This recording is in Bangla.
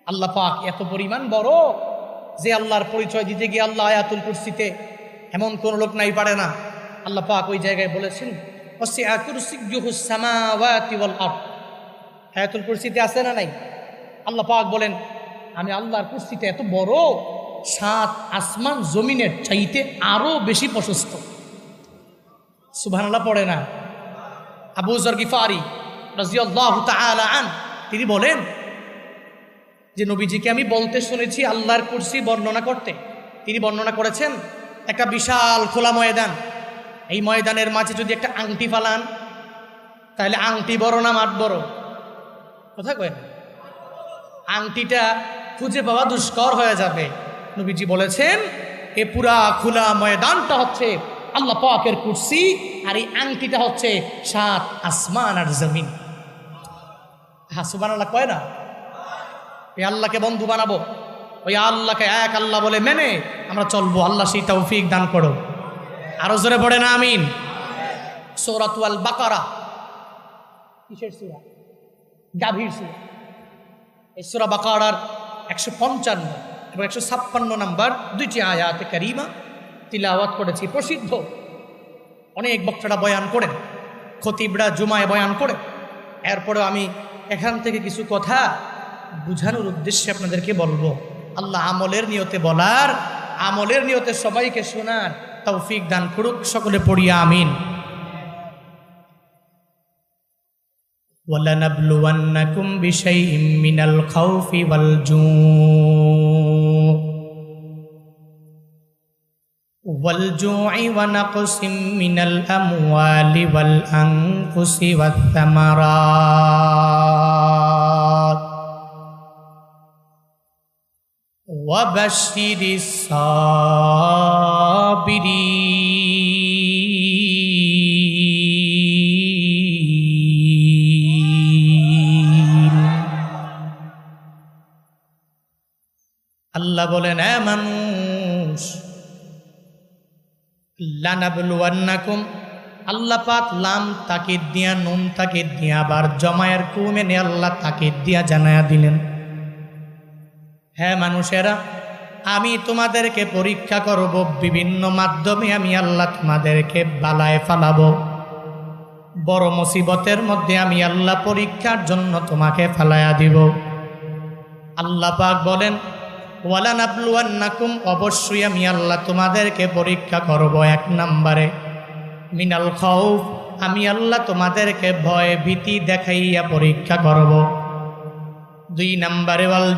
আল্লাহ পাক এত পরিমাণ বড় যে আল্লাহর পরিচয় দিতে গিয়ে আল্লাহ আয়াতুল কুরসিতে এমন কোন লোক নাই পারে না। আল্লাহ পাক ওই জায়গায় বলেছেন ওয়াসিআ কুরসিয়্যুহুস সামাওয়াতি ওয়াল আরদ। আয়াতুল কুরসিতে আছে না নাই? আল্লাহ পাক বলেন আমি আল্লাহর কুরসিতে এত বড়, 7 আসমান জমিনের চাইতে আরো বেশি প্রশস্ত। সুবহানাল্লাহ পড়ে না? আবু যর গিফারি রাদিয়াল্লাহু তাআলা আনহু তিনি বলেন যে নবীজিকে আমি বলতে শুনেছি আল্লাহর কুরসি বর্ণনা করতে। তিনি বর্ণনা করেছেন একটা বিশাল খোলা ময়দান, এই ময়দানের মাঝে যদি একটা আংটি ফালান তাহলে আংটি বড় না মাঠ বড়? কথা কয় না? আংটিটা খুঁজে পাওয়া দুষ্কর হয়ে যাবে। নবীজি বলেছেন এ পুরা খোলা ময়দানটা হচ্ছে আল্লাহ পাকের কুরসি, আর এই আংটিটা হচ্ছে 7 আসমান আর জমিন। হ্যাঁ সুবহানাল্লাহ কয় না? এই আল্লাহকে বন্ধু বানাবো, ওই আল্লাহকে এক আল্লাহ বলে মেনে আমরা চলবো। আল্লাহ সেই তৌফিক দান করো। আরো জোরে পড়ে না আমিন। সূরাতুল বাকারা কিসের সূরা? গাভীর সূরা। এই সূরা বাকারার 155 এবং 156 নম্বর দুইটি আয়াতে কারিমা তিলাওয়াত করেছি। প্রসিদ্ধ অনেক বক্তারা বয়ান করেন, খতিবরা জুমায় বয়ান করে। এরপরেও আমি এখান থেকে কিছু কথা বুঝানোর উদ্দেশ্যে আপনাদেরকে বলবো। আল্লাহ আমলের নিয়তে বলার, আমলের নিয়তে সবাইকে শোনার তৌফিক দান করুক। সকলে পড়িয়া আমিন। ওয়ালানাবলুওয়ান্নাকুম বিশাইইম মিনাল খাউফি ওয়াল জু'i ওয়া নাকসিম মিনাল আমওয়ালি ওয়াল আনফুসি ওয়াত তামারাত ওয়াবাশশিরিস সাবিরিন। আল্লাহ বলেন এ মানুষ, লানাবলুওয়ান্নাকুম, আল্লাহ পাক লাম তাকিদ দিয়া নুন তাকিদ দিয়া আবার জমায়ের কুমেনে আল্লাহ তাকিদ দিয়া জানায়া দিলেন হ্যাঁ মানুষেরা আমি তোমাদেরকে পরীক্ষা করব, বিভিন্ন মাধ্যমে আমি আল্লাহ তোমাদেরকে বালায় ফালাবো। বড় মুসিবতের মধ্যে আমি আল্লাহ পরীক্ষার জন্য তোমাকে ফালায়া দিব। আল্লাহ পাক বলেন ওয়ালানাবলুওয়ান্নাকুম, অবশ্যই আমি আল্লাহ তোমাদেরকে পরীক্ষা করব। 1 নম্বরে মিনাল খাউফ, আমি আল্লাহ তোমাদেরকে ভয় ভীতি দেখাইয়া পরীক্ষা করব। 2 নম্বরে ওয়াল